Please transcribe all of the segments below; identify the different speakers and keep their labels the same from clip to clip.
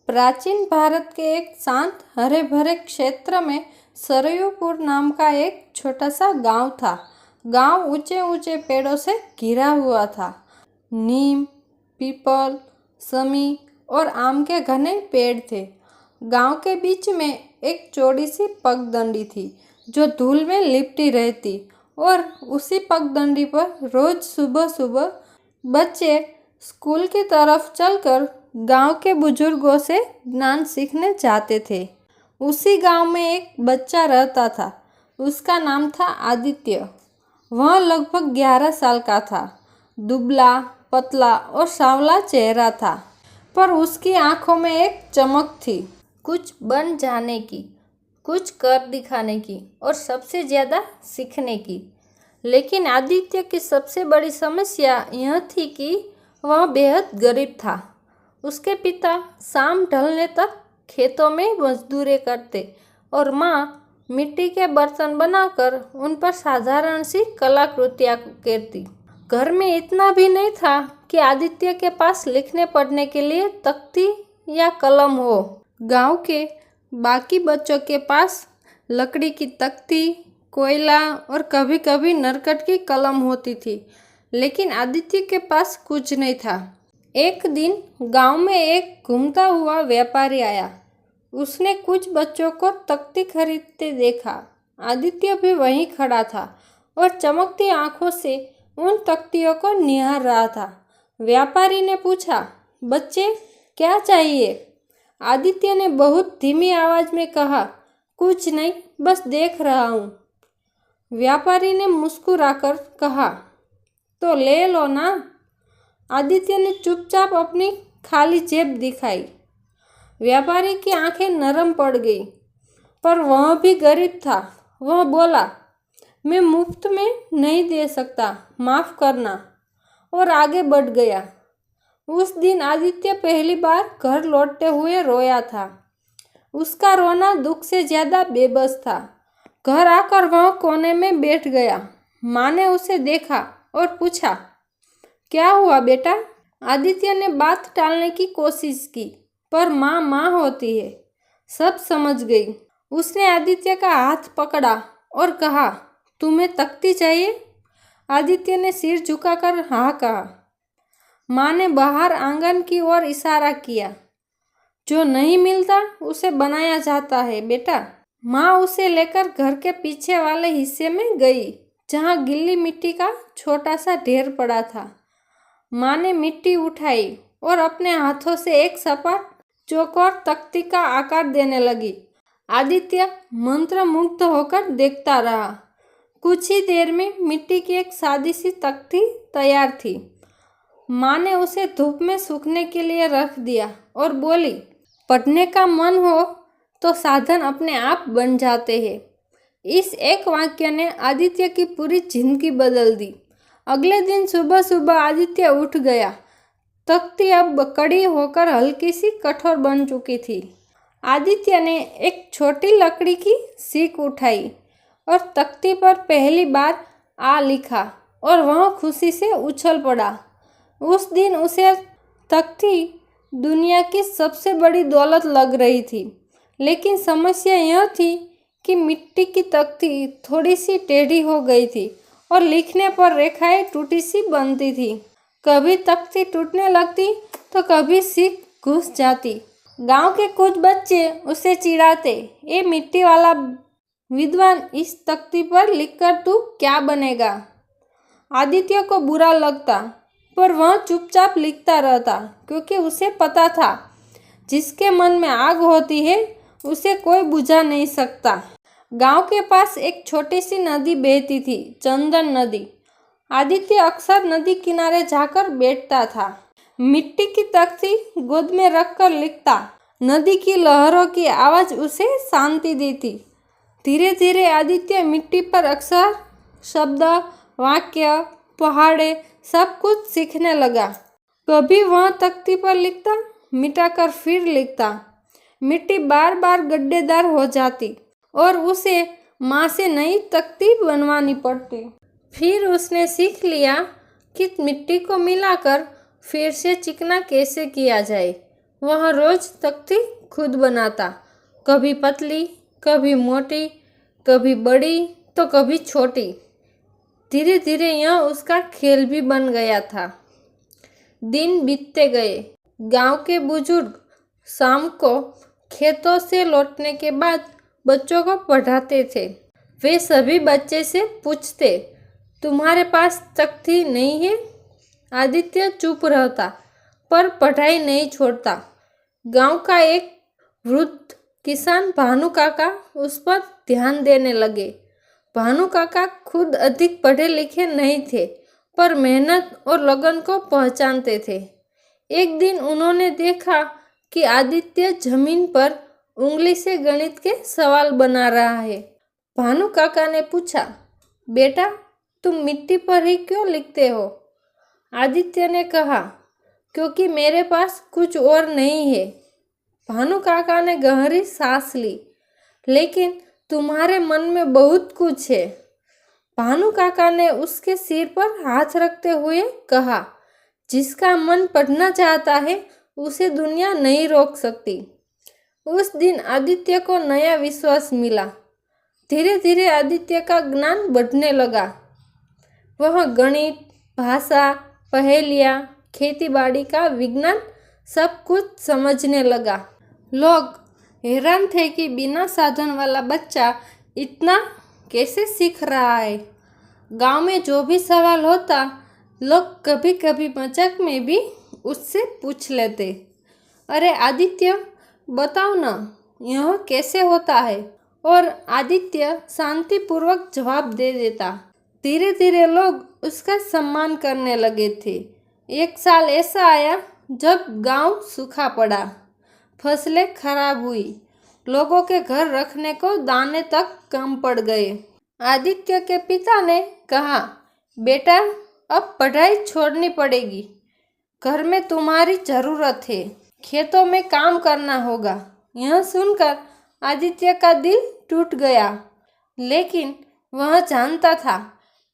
Speaker 1: प्राचीन भारत के एक शांत हरे भरे क्षेत्र में सरयूपुर नाम का एक छोटा सा गांव था। गांव ऊंचे ऊंचे पेड़ों से घिरा हुआ था। नीम, पीपल, समी और आम के घने पेड़ थे। गांव के बीच में एक चौड़ी सी पगडंडी थी जो धूल में लिपटी रहती, और उसी पगडंडी पर रोज सुबह सुबह बच्चे स्कूल की तरफ चलकर गांव के बुजुर्गों से ज्ञान सीखने जाते थे। उसी गांव में एक बच्चा रहता था। उसका नाम था आदित्य। वह लगभग 11 साल का था। दुबला, पतला और सांवला चेहरा था, पर उसकी आंखों में एक चमक थी, कुछ बन जाने की, कुछ कर दिखाने की और सबसे ज़्यादा सीखने की। लेकिन आदित्य की सबसे बड़ी समस्या यह थी कि वह बेहद गरीब था। उसके पिता शाम ढलने तक खेतों में मजदूरी करते और माँ मिट्टी के बर्तन बनाकर उन पर साधारण सी कलाकृतियाँ करती। घर में इतना भी नहीं था कि आदित्य के पास लिखने पढ़ने के लिए तख्ती या कलम हो। गांव के बाकी बच्चों के पास लकड़ी की तख्ती, कोयला और कभी कभी नरकट की कलम होती थी, लेकिन आदित्य के पास कुछ नहीं था। एक दिन गांव में एक घूमता हुआ व्यापारी आया। उसने कुछ बच्चों को तख्ती खरीदते देखा। आदित्य भी वहीं खड़ा था और चमकती आंखों से उन तख्तियों को निहार रहा था। व्यापारी ने पूछा, बच्चे क्या चाहिए? आदित्य ने बहुत धीमी आवाज में कहा, कुछ नहीं, बस देख रहा हूँ। व्यापारी ने मुस्कुराकर कहा, तो ले लो ना। आदित्य ने चुपचाप अपनी खाली जेब दिखाई। व्यापारी की आंखें नरम पड़ गई, पर वह भी गरीब था। वह बोला, मैं मुफ्त में नहीं दे सकता, माफ़ करना, और आगे बढ़ गया। उस दिन आदित्य पहली बार घर लौटते हुए रोया था। उसका रोना दुख से ज़्यादा बेबस था। घर आकर वह कोने में बैठ गया। माँ ने उसे देखा और पूछा, क्या हुआ बेटा? आदित्य ने बात टालने की कोशिश की, पर माँ माँ होती है, सब समझ गई। उसने आदित्य का हाथ पकड़ा और कहा, तुम्हें तख्ती चाहिए? आदित्य ने सिर झुकाकर हाँ कहा। माँ ने बाहर आंगन की ओर इशारा किया, जो नहीं मिलता उसे बनाया जाता है बेटा। माँ उसे लेकर घर के पीछे वाले हिस्से में गई, जहाँ गिल्ली मिट्टी का छोटा सा ढेर पड़ा था। माँ ने मिट्टी उठाई और अपने हाथों से एक सपाट चौकोर तख्ती का आकार देने लगी। आदित्य मंत्रमुग्ध होकर देखता रहा। कुछ ही देर में मिट्टी की एक सादी सी तख्ती तैयार थी। माँ ने उसे धूप में सूखने के लिए रख दिया और बोली, पढ़ने का मन हो तो साधन अपने आप बन जाते हैं। इस एक वाक्य ने आदित्य की पूरी जिंदगी बदल दी। अगले दिन सुबह सुबह आदित्य उठ गया। तख्ती अब कड़ी होकर हल्की सी कठोर बन चुकी थी। आदित्य ने एक छोटी लकड़ी की सीख उठाई और तख्ती पर पहली बार आ लिखा, और वह खुशी से उछल पड़ा। उस दिन उसे तख्ती दुनिया की सबसे बड़ी दौलत लग रही थी। लेकिन समस्या यह थी कि मिट्टी की तख्ती थोड़ी सी टेढ़ी हो गई थी और लिखने पर रेखाएं टूटी सी बनती थी। कभी तख्ती टूटने लगती तो कभी सीख घुस जाती। गांव के कुछ बच्चे उसे चिढ़ाते, ये मिट्टी वाला विद्वान, इस तख्ती पर लिखकर तू क्या बनेगा? आदित्य को बुरा लगता, पर वह चुपचाप लिखता रहता, क्योंकि उसे पता था जिसके मन में आग होती है उसे कोई बुझा नहीं सकता। गांव के पास एक छोटी सी नदी बहती थी, चंदन नदी। आदित्य अक्सर नदी किनारे जाकर बैठता था। मिट्टी की तख्ती गोद में रखकर लिखता। नदी की लहरों की आवाज़ उसे शांति देती। धीरे धीरे आदित्य मिट्टी पर अक्षर, शब्द, वाक्य, पहाड़े सब कुछ सीखने लगा। कभी वह तख्ती पर लिखता, मिटाकर फिर लिखता। मिट्टी बार बार गड्ढेदार हो जाती और उसे माँ से नई तख्ती बनवानी पड़ती। फिर उसने सीख लिया कि मिट्टी को मिलाकर फिर से चिकना कैसे किया जाए। वह रोज तख्ती खुद बनाता, कभी पतली, कभी मोटी, कभी बड़ी तो कभी छोटी। धीरे धीरे यह उसका खेल भी बन गया था। दिन बीतते गए। गांव के बुजुर्ग शाम को खेतों से लौटने के बाद बच्चों को पढ़ाते थे। वे सभी बच्चे से पूछते, तुम्हारे पास तख्ती नहीं है? आदित्य चुप रहता पर पढ़ाई नहीं छोड़ता। गांव का एक वृद्ध किसान भानु काका उस पर ध्यान देने लगे। भानु काका खुद अधिक पढ़े लिखे नहीं थे, पर मेहनत और लगन को पहचानते थे। एक दिन उन्होंने देखा कि आदित्य जमीन पर उंगली से गणित के सवाल बना रहा है। भानु काका ने पूछा, बेटा तुम मिट्टी पर ही क्यों लिखते हो? आदित्य ने कहा, क्योंकि मेरे पास कुछ और नहीं है। भानु काका ने गहरी सांस ली, लेकिन तुम्हारे मन में बहुत कुछ है। भानु काका ने उसके सिर पर हाथ रखते हुए कहा, जिसका मन पढ़ना चाहता है उसे दुनिया नहीं रोक सकती। उस दिन आदित्य को नया विश्वास मिला। धीरे धीरे आदित्य का ज्ञान बढ़ने लगा। वह गणित, भाषा, पहेलियाँ, खेतीबाड़ी का विज्ञान सब कुछ समझने लगा। लोग हैरान थे कि बिना साधन वाला बच्चा इतना कैसे सीख रहा है। गांव में जो भी सवाल होता, लोग कभी कभी मजाक में भी उससे पूछ लेते, अरे आदित्य बताओ ना, यह कैसे होता है? और आदित्य शांतिपूर्वक जवाब दे देता। धीरे धीरे लोग उसका सम्मान करने लगे थे। एक साल ऐसा आया जब गांव सूखा पड़ा, फसलें खराब हुई, लोगों के घर रखने को दाने तक कम पड़ गए। आदित्य के पिता ने कहा, बेटा अब पढ़ाई छोड़नी पड़ेगी, घर में तुम्हारी जरूरत है, खेतों में काम करना होगा। यह सुनकर आदित्य का दिल टूट गया, लेकिन वह जानता था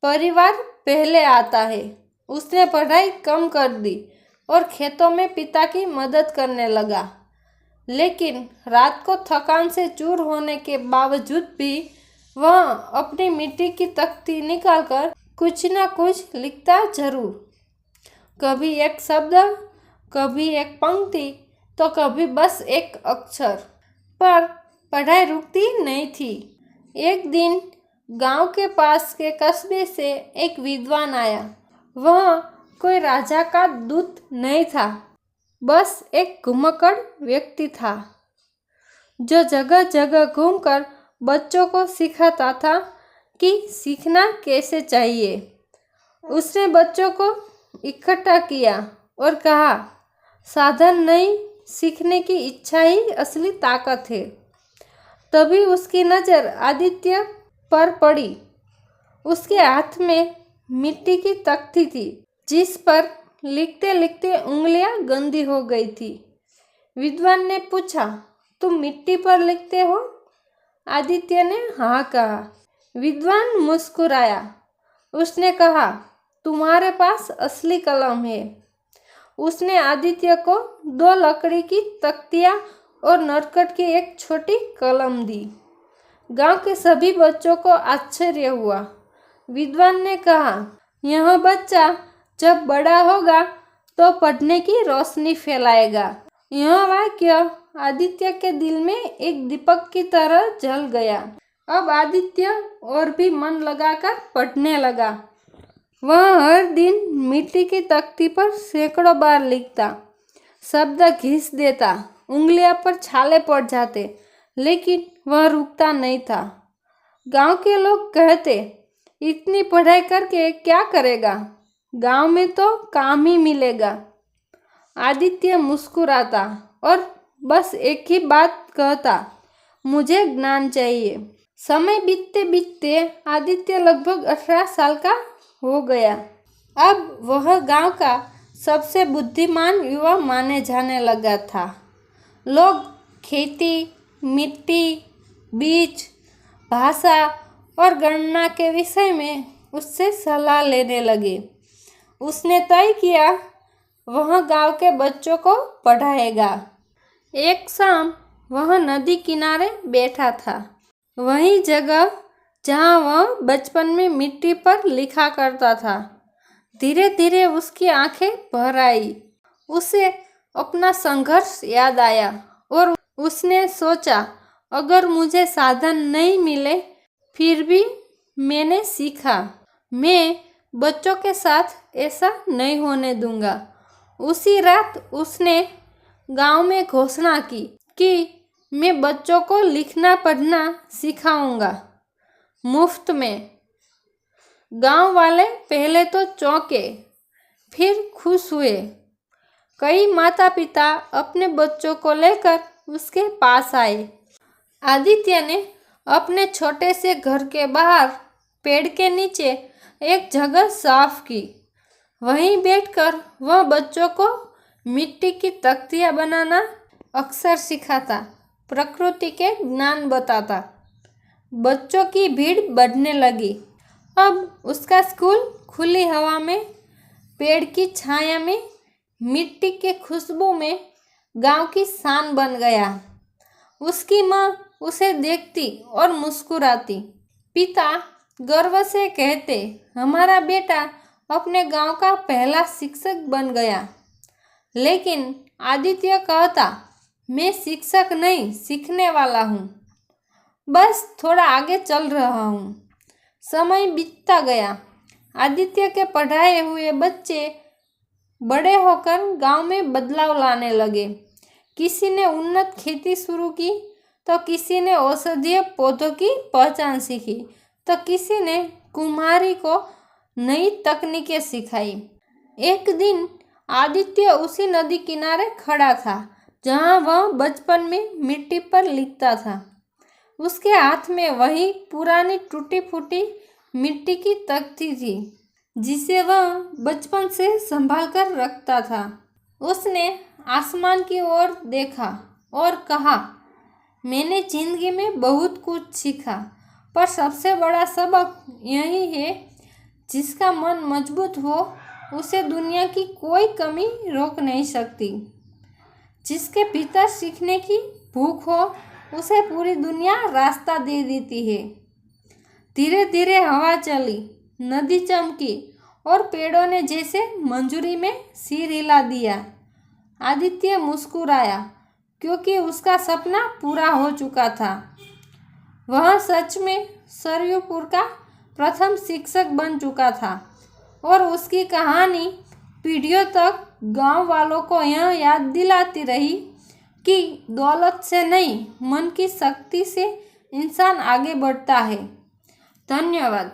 Speaker 1: परिवार पहले आता है। उसने पढ़ाई कम कर दी और खेतों में पिता की मदद करने लगा। लेकिन रात को थकान से चूर होने के बावजूद भी वह अपनी मिट्टी की तख्ती निकालकर कुछ न कुछ लिखता जरूर। कभी एक शब्द, कभी एक पंक्ति, तो कभी बस एक अक्षर, पर पढ़ाई रुकती नहीं थी। एक दिन गांव के पास के कस्बे से एक विद्वान आया। वह कोई राजा का दूत नहीं था, बस एक घुमक्कड़ व्यक्ति था जो जगह जगह घूमकर बच्चों को सिखाता था कि सीखना कैसे चाहिए। उसने बच्चों को इकट्ठा किया और कहा, साधन नहीं, सीखने की इच्छा ही असली ताकत है। तभी उसकी नज़र आदित्य पर पड़ी। उसके हाथ में मिट्टी की तख्ती थी, जिस पर लिखते लिखते उंगलियां गंदी हो गई थी। विद्वान ने पूछा, तुम मिट्टी पर लिखते हो? आदित्य ने हाँ कहा। विद्वान मुस्कुराया। उसने कहा, तुम्हारे पास असली कलम है। उसने आदित्य को 2 लकड़ी की तख्तियाँ और नरकट की एक छोटी कलम दी। गांव के सभी बच्चों को आश्चर्य हुआ। विद्वान ने कहा, यह बच्चा जब बड़ा होगा तो पढ़ने की रोशनी फैलाएगा। यह वाक्य आदित्य के दिल में एक दीपक की तरह जल गया। अब आदित्य और भी मन लगाकर पढ़ने लगा। वह हर दिन मिट्टी की तख्ती पर सैकड़ों बार लिखता, शब्द घिस देता, उंगलियां पर छाले पड़ जाते, लेकिन वह रुकता नहीं था। गांव के लोग कहते, इतनी पढ़ाई करके क्या करेगा? गांव में तो काम ही मिलेगा। आदित्य मुस्कुराता और बस एक ही बात कहता, मुझे ज्ञान चाहिए। समय बीतते बीतते आदित्य लगभग 18 साल का हो गया। अब वह गांव का सबसे बुद्धिमान युवा माने जाने लगा था। लोग खेती, मिट्टी, बीज, भाषा और गणना के विषय में उससे सलाह लेने लगे। उसने तय किया वह गांव के बच्चों को पढ़ाएगा। एक शाम वह नदी किनारे बैठा था, वही जगह जहाँ वह बचपन में मिट्टी पर लिखा करता था। धीरे धीरे उसकी आंखें भर आई। उसे अपना संघर्ष याद आया और उसने सोचा, अगर मुझे साधन नहीं मिले फिर भी मैंने सीखा। मैं बच्चों के साथ ऐसा नहीं होने दूंगा। उसी रात उसने गांव में घोषणा की कि मैं बच्चों को लिखना पढ़ना सिखाऊंगा, मुफ्त में। गांव वाले पहले तो चौंके, फिर खुश हुए। कई माता पिता अपने बच्चों को लेकर उसके पास आए। आदित्य ने अपने छोटे से घर के बाहर पेड़ के नीचे एक जगह साफ की। वहीं बैठकर वह बच्चों को मिट्टी की तख्तियाँ बनाना, अक्षर सिखाता, प्रकृति के ज्ञान बताता। बच्चों की भीड़ बढ़ने लगी। अब उसका स्कूल खुली हवा में, पेड़ की छाया में, मिट्टी के खुशबू में गांव की शान बन गया। उसकी माँ उसे देखती और मुस्कुराती। पिता गर्व से कहते, हमारा बेटा अपने गांव का पहला शिक्षक बन गया। लेकिन आदित्य कहता, मैं शिक्षक नहीं, सीखने वाला हूँ। बस थोड़ा आगे चल रहा हूँ। समय बीतता गया। आदित्य के पढ़ाए हुए बच्चे बड़े होकर गांव में बदलाव लाने लगे। किसी ने उन्नत खेती शुरू की, तो किसी ने औषधीय पौधों की पहचान सीखी, तो किसी ने कुम्हारी को नई तकनीकें सिखाई। एक दिन आदित्य उसी नदी किनारे खड़ा था जहां वह बचपन में मिट्टी पर लिखता था। उसके हाथ में वही पुरानी टूटी फूटी मिट्टी की तख्ती थी जिसे वह बचपन से संभाल कर रखता था। उसने आसमान की ओर देखा और कहा, मैंने जिंदगी में बहुत कुछ सीखा, पर सबसे बड़ा सबक यही है, जिसका मन मजबूत हो उसे दुनिया की कोई कमी रोक नहीं सकती। जिसके भीतर सीखने की भूख हो उसे पूरी दुनिया रास्ता दे देती है। धीरे धीरे हवा चली, नदी चमकी और पेड़ों ने जैसे मंजूरी में सिर हिला दिया। आदित्य मुस्कुराया क्योंकि उसका सपना पूरा हो चुका था। वह सच में सरयूपुर का प्रथम शिक्षक बन चुका था और उसकी कहानी पीढ़ियों तक गांव वालों को यह याद दिलाती रही कि दौलत से नहीं, मन की शक्ति से इंसान आगे बढ़ता है। धन्यवाद।